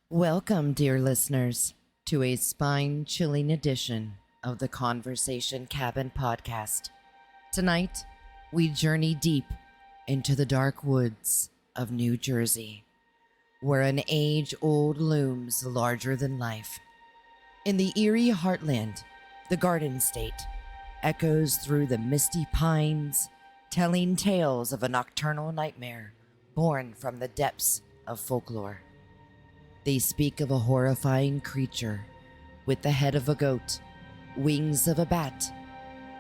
Welcome, dear listeners, to a spine chilling edition of the Conversation Cabin podcast. Tonight, we journey deep into the dark woods of New Jersey, where an age old looms larger than life. In the eerie heartland, the Garden State echoes through the misty pines, telling tales of a nocturnal nightmare born from the depths of folklore. They speak of a horrifying creature with the head of a goat, wings of a bat,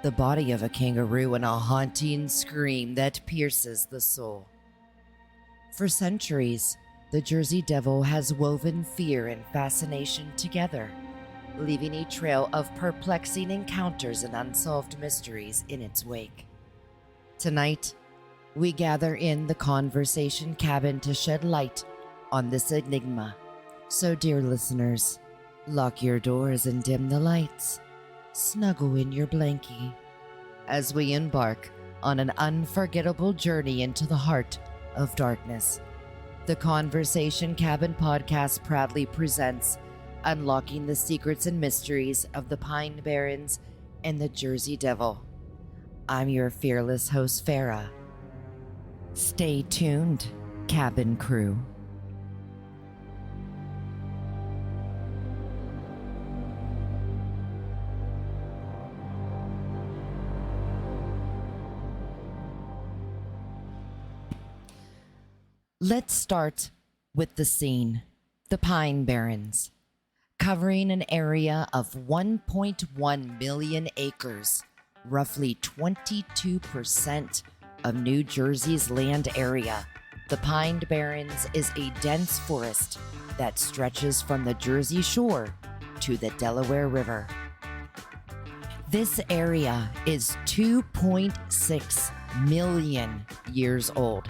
the body of a kangaroo, and a haunting scream that pierces the soul. For centuries, the Jersey Devil has woven fear and fascination together, leaving a trail of perplexing encounters and unsolved mysteries in its wake. Tonight, we gather in the Conversation Cabin to shed light on this enigma. So, dear listeners, lock your doors and dim the lights. Snuggle in your blankie as we embark on an unforgettable journey into the heart of darkness. The Conversation Cabin podcast proudly presents Unlocking the Secrets and Mysteries of the Pine Barrens and the Jersey Devil. I'm your fearless host, Farrah. Stay tuned, cabin crew. Let's start with the scene, the Pine Barrens, covering an area of 1.1 million acres, roughly 22% of New Jersey's land area. The Pine Barrens is a dense forest that stretches from the Jersey Shore to the Delaware River. This area is 2.6 million years old.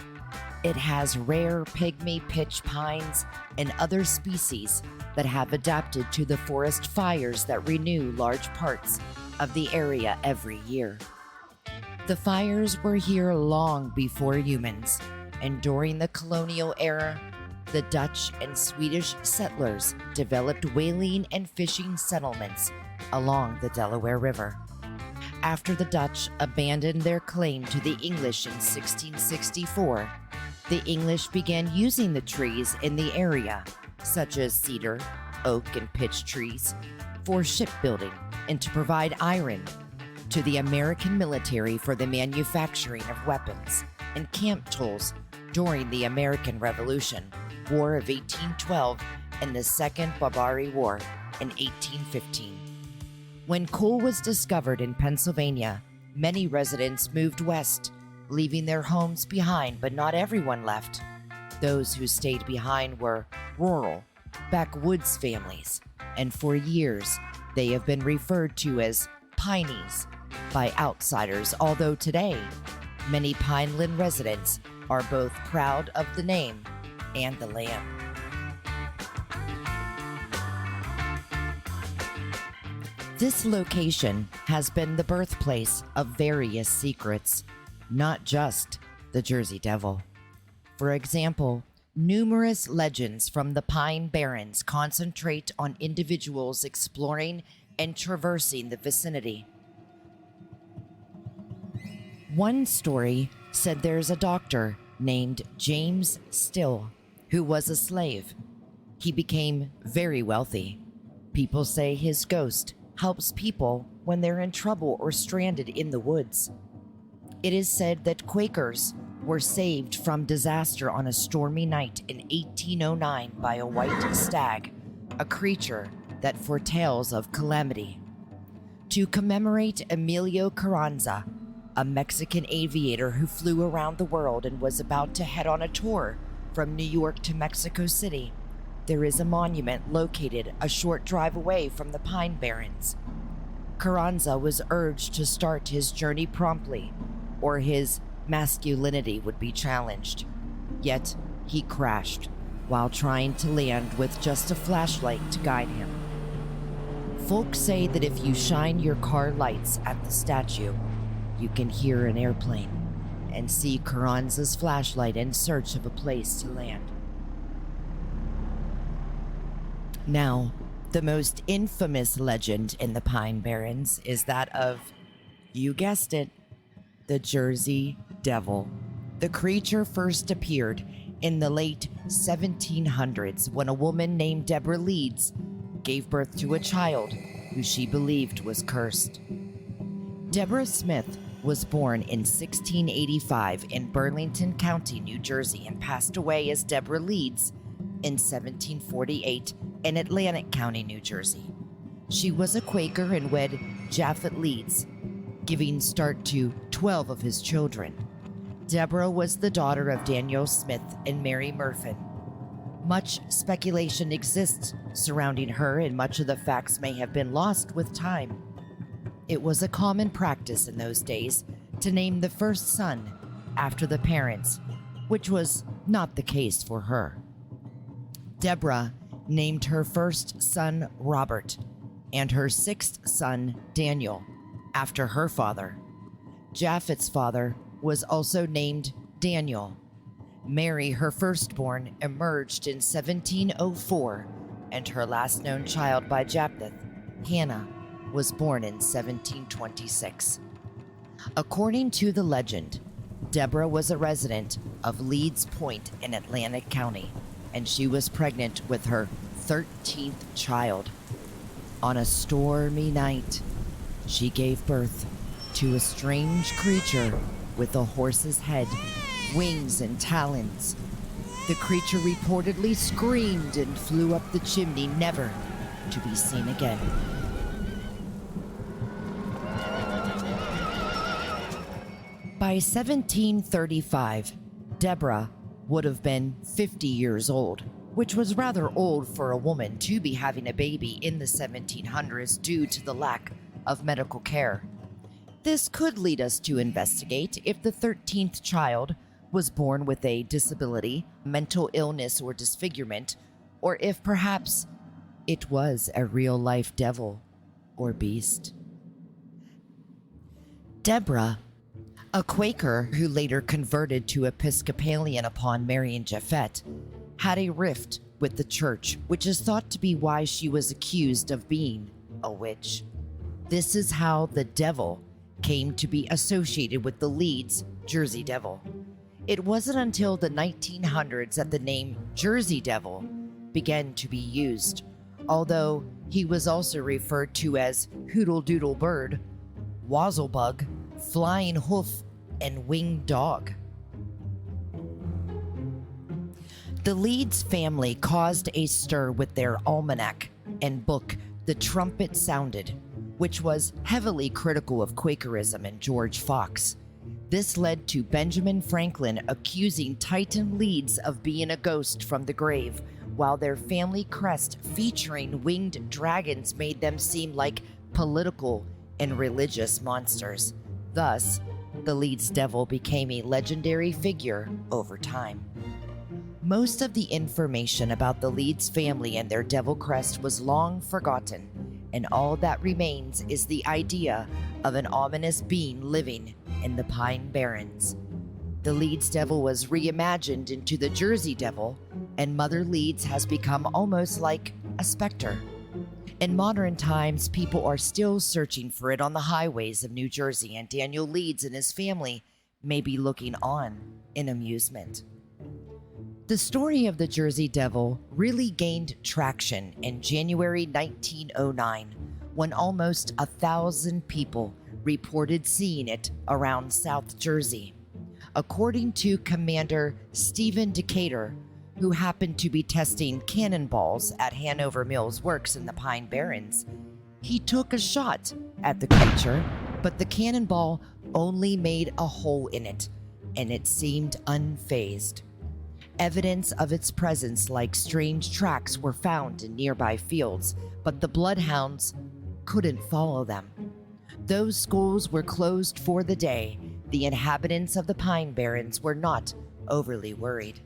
It has rare pygmy pitch pines and other species that have adapted to the forest fires that renew large parts of the area every year. The fires were here long before humans, and during the colonial era, the Dutch and Swedish settlers developed whaling and fishing settlements along the Delaware River. After the Dutch abandoned their claim to the English in 1664, the English began using the trees in the area, such as cedar, oak, and pitch trees, for shipbuilding and to provide iron to the American military for the manufacturing of weapons and camp tools during the American Revolution, War of 1812, and the Second Barbary War in 1815. When coal was discovered in Pennsylvania, many residents moved west, leaving their homes behind, but not everyone left. Those who stayed behind were rural, backwoods families, and for years they have been referred to as Pineys by outsiders, although today many Pineland residents are both proud of the name and the land. This location has been the birthplace of various secrets, not just the Jersey Devil. For example, numerous legends from the Pine Barrens concentrate on individuals exploring and traversing the vicinity. One story said there's a doctor named James Still who was a slave. He became very wealthy. People say his ghost helps people when they're in trouble or stranded in the woods. It is said that Quakers were saved from disaster on a stormy night in 1809 by a white stag, a creature that foretells of calamity. To commemorate Emilio Carranza, a Mexican aviator who flew around the world and was about to head on a tour from New York to Mexico City, there is a monument located a short drive away from the Pine Barrens. Carranza was urged to start his journey promptly, or his masculinity would be challenged. Yet, he crashed while trying to land with just a flashlight to guide him. Folks say that if you shine your car lights at the statue, you can hear an airplane and see Carranza's flashlight in search of a place to land. Now, the most infamous legend in the Pine Barrens is that of, you guessed it, the Jersey Devil. The creature first appeared in the late 1700s when a woman named Deborah Leeds gave birth to a child who she believed was cursed. Deborah Smith was born in 1685 in Burlington County, New Jersey, and passed away as Deborah Leeds in 1748 in Atlantic County, New Jersey. She was a Quaker and wed Japhet Leeds, giving start to 12 of his children. Deborah was the daughter of Daniel Smith and Mary Murfin. Much speculation exists surrounding her, and much of the facts may have been lost with time. It was a common practice in those days to name the first son after the parents, which was not the case for her. Deborah named her first son Robert and her sixth son Daniel after her father. Japhet's father was also named Daniel. Mary, her firstborn, emerged in 1704, and her last known child by Japhet, Hannah, was born in 1726. According to the legend, Deborah was a resident of Leeds Point in Atlantic County, and she was pregnant with her 13th child. On a stormy night, she gave birth to a strange creature with a horse's head, wings, and talons. The creature reportedly screamed and flew up the chimney, never to be seen again. By 1735, Deborah would have been 50 years old, which was rather old for a woman to be having a baby in the 1700s due to the lack of medical care. This could lead us to investigate if the 13th child was born with a disability, mental illness, or disfigurement, or if perhaps it was a real-life devil or beast. Deborah, a Quaker who later converted to Episcopalian upon marrying Japhet, had a rift with the church, which is thought to be why she was accused of being a witch. This is how the devil came to be associated with the Leeds Jersey Devil. It wasn't until the 1900s that the name Jersey Devil began to be used, although he was also referred to as Hoodle Doodle Bird, Wazzlebug, Flying Hoof, and Winged Dog. The Leeds family caused a stir with their almanac and book, The Trumpet Sounded, which was heavily critical of Quakerism and George Fox. This led to Benjamin Franklin accusing Titan Leeds of being a ghost from the grave, while their family crest featuring winged dragons made them seem like political and religious monsters. Thus, the Leeds Devil became a legendary figure over time. Most of the information about the Leeds family and their devil crest was long forgotten, and all that remains is the idea of an ominous being living in the Pine Barrens. The Leeds Devil was reimagined into the Jersey Devil, and Mother Leeds has become almost like a specter. In modern times, people are still searching for it on the highways of New Jersey, and Daniel Leeds and his family may be looking on in amusement. The story of the Jersey Devil really gained traction in January 1909, when almost 1,000 people reported seeing it around South Jersey. According to Commander Stephen Decatur, who happened to be testing cannonballs at Hanover Mills Works in the Pine Barrens, he took a shot at the creature, but the cannonball only made a hole in it, and it seemed unfazed. Evidence of its presence, like strange tracks, were found in nearby fields, but the bloodhounds couldn't follow them. Those schools were closed for the day. The inhabitants of the Pine Barrens were not overly worried.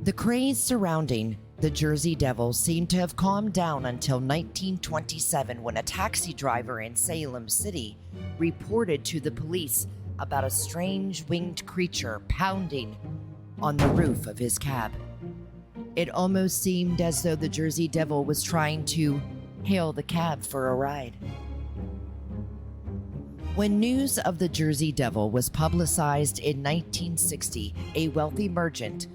The craze surrounding the Jersey Devil seemed to have calmed down until 1927, when a taxi driver in Salem City reported to the police about a strange winged creature pounding on the roof of his cab. It almost seemed as though the Jersey Devil was trying to hail the cab for a ride. When news of the Jersey Devil was publicized in 1960, a wealthy merchant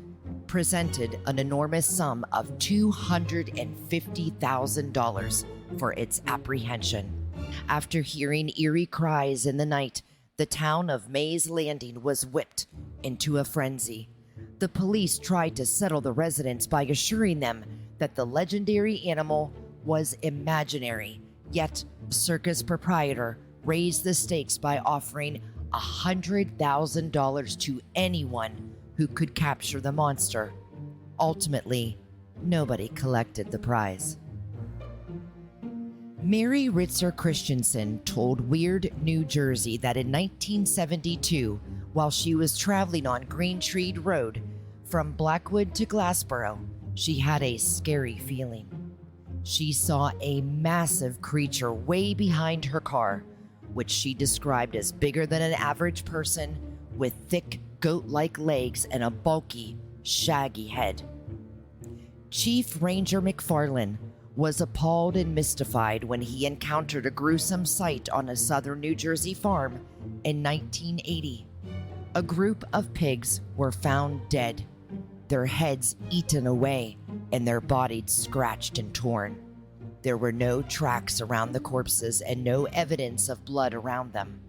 presented an enormous sum of $250,000 for its apprehension. After hearing eerie cries in the night, the town of Mays Landing was whipped into a frenzy. The police tried to settle the residents by assuring them that the legendary animal was imaginary, yet the circus proprietor raised the stakes by offering $100,000 to anyone who could capture the monster. Ultimately, nobody collected the prize. Mary Ritzer Christensen told Weird New Jersey that in 1972, while she was traveling on Green Tree Road from Blackwood to Glassboro, she had a scary feeling. She saw a massive creature way behind her car, which she described as bigger than an average person, with thick goat-like legs and a bulky, shaggy head. Chief Ranger McFarland was appalled and mystified when he encountered a gruesome sight on a southern New Jersey farm in 1980. A group of pigs were found dead, their heads eaten away and their bodies scratched and torn. There were no tracks around the corpses and no evidence of blood around them.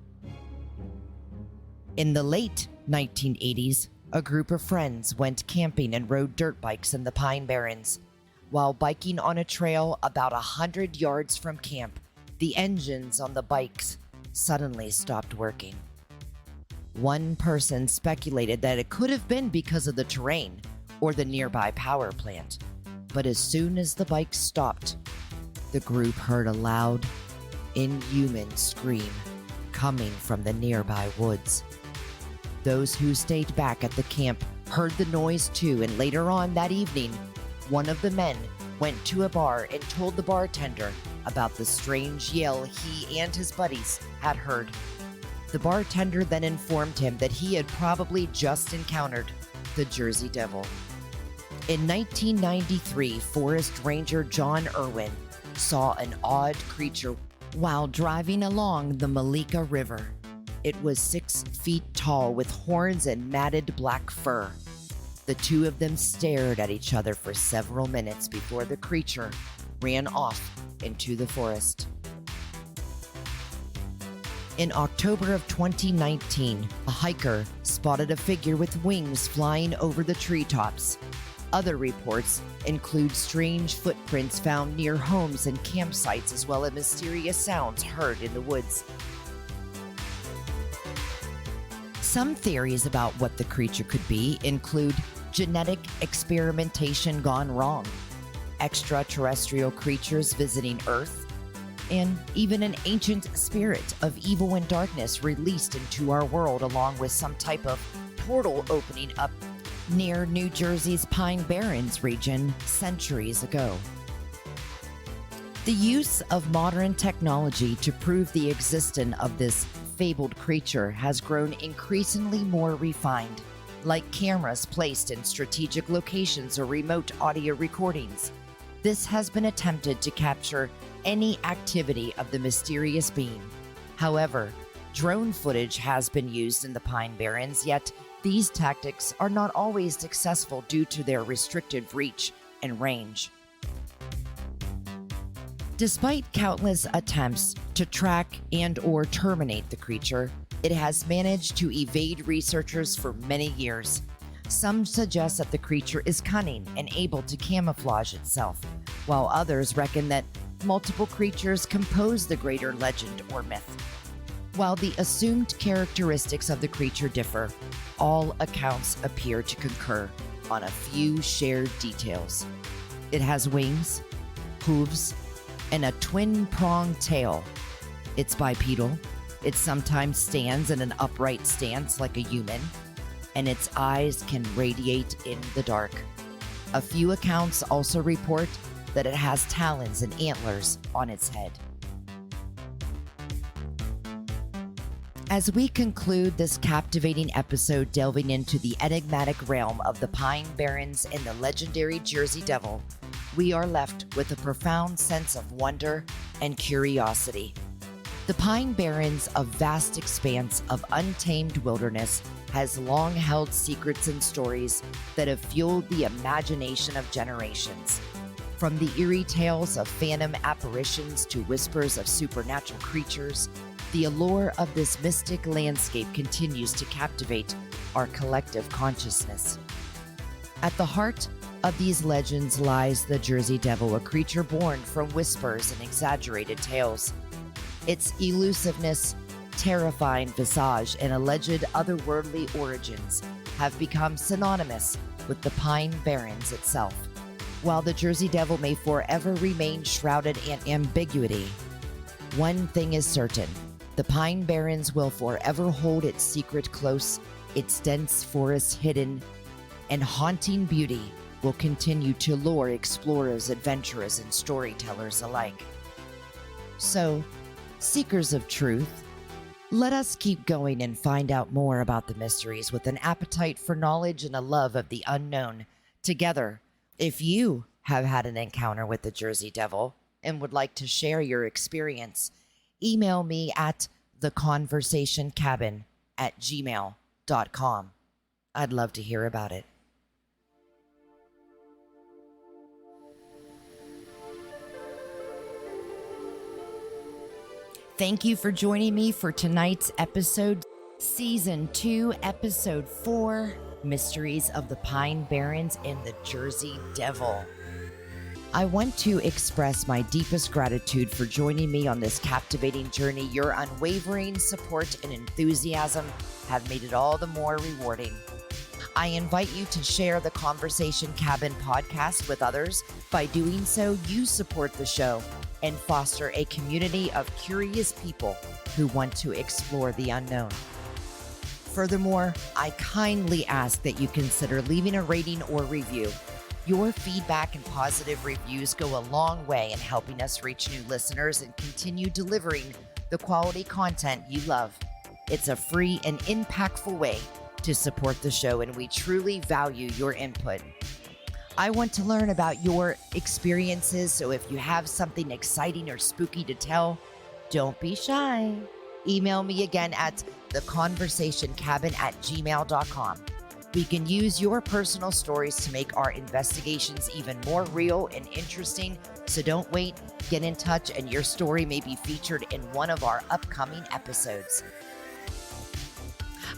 In the late 1980s, a group of friends went camping and rode dirt bikes in the Pine Barrens. While biking on a trail about 100 yards from camp, the engines on the bikes suddenly stopped working. One person speculated that it could have been because of the terrain or the nearby power plant. But as soon as the bikes stopped, the group heard a loud, inhuman scream coming from the nearby woods. Those who stayed back at the camp heard the noise too, and later on that evening, one of the men went to a bar and told the bartender about the strange yell he and his buddies had heard. The bartender then informed him that he had probably just encountered the Jersey Devil. In 1993, Forest Ranger John Irwin saw an odd creature while driving along the Malika River. It was 6 feet tall with horns and matted black fur. The two of them stared at each other for several minutes before the creature ran off into the forest. In October of 2019, a hiker spotted a figure with wings flying over the treetops. Other reports include strange footprints found near homes and campsites, as well as mysterious sounds heard in the woods. Some theories about what the creature could be include genetic experimentation gone wrong, extraterrestrial creatures visiting Earth, and even an ancient spirit of evil and darkness released into our world, along with some type of portal opening up near New Jersey's Pine Barrens region centuries ago. The use of modern technology to prove the existence of this fabled creature has grown increasingly more refined, like cameras placed in strategic locations or remote audio recordings. This has been attempted to capture any activity of the mysterious being. However, drone footage has been used in the Pine Barrens, yet these tactics are not always successful due to their restricted reach and range. Despite countless attempts to track and/or terminate the creature, it has managed to evade researchers for many years. Some suggest that the creature is cunning and able to camouflage itself, while others reckon that multiple creatures compose the greater legend or myth. While the assumed characteristics of the creature differ, all accounts appear to concur on a few shared details. It has wings, hooves, and a twin-pronged tail. It's bipedal. It sometimes stands in an upright stance like a human, and its eyes can radiate in the dark. A few accounts also report that it has talons and antlers on its head. As we conclude this captivating episode delving into the enigmatic realm of the Pine Barrens and the legendary Jersey Devil, we are left with a profound sense of wonder and curiosity. The Pine Barrens, a vast expanse of untamed wilderness, has long held secrets and stories that have fueled the imagination of generations. From the eerie tales of phantom apparitions to whispers of supernatural creatures, the allure of this mystic landscape continues to captivate our collective consciousness. At the heart of these legends lies the Jersey Devil, a creature born from whispers and exaggerated tales. Its elusiveness, terrifying visage, and alleged otherworldly origins have become synonymous with the Pine Barrens itself. While the Jersey Devil may forever remain shrouded in ambiguity, one thing is certain: the Pine Barrens will forever hold its secret close, its dense forests hidden, and haunting beauty will continue to lure explorers, adventurers, and storytellers alike. So, seekers of truth, let us keep going and find out more about the mysteries with an appetite for knowledge and a love of the unknown. Together, if you have had an encounter with the Jersey Devil and would like to share your experience, email me at theconversationcabin@gmail.com. I'd love to hear about it. Thank you for joining me for tonight's episode, Season 2, Episode 4, Mysteries of the Pine Barrens and the Jersey Devil. I want to express my deepest gratitude for joining me on this captivating journey. Your unwavering support and enthusiasm have made it all the more rewarding. I invite you to share the Conversation Cabin podcast with others. By doing so, you support the show and foster a community of curious people who want to explore the unknown. Furthermore, I kindly ask that you consider leaving a rating or review. Your feedback and positive reviews go a long way in helping us reach new listeners and continue delivering the quality content you love. It's a free and impactful way to support the show, and we truly value your input. I want to learn about your experiences, so if you have something exciting or spooky to tell, don't be shy. Email me again at theconversationcabin@gmail.com. We can use your personal stories to make our investigations even more real and interesting, so don't wait, get in touch, and your story may be featured in one of our upcoming episodes.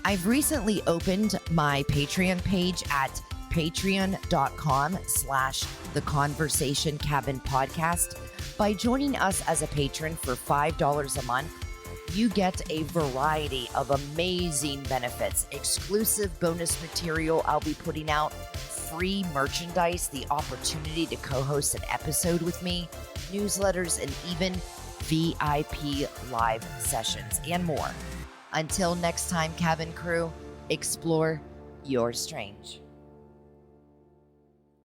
I've recently opened my Patreon page at patreon.com/theconversationcabinpodcast. By joining us as a patron for $5 a month, you get a variety of amazing benefits, exclusive bonus material I'll be putting out, free merchandise, the opportunity to co-host an episode with me, newsletters, and even VIP live sessions, and more. Until next time, cabin crew, explore your strange.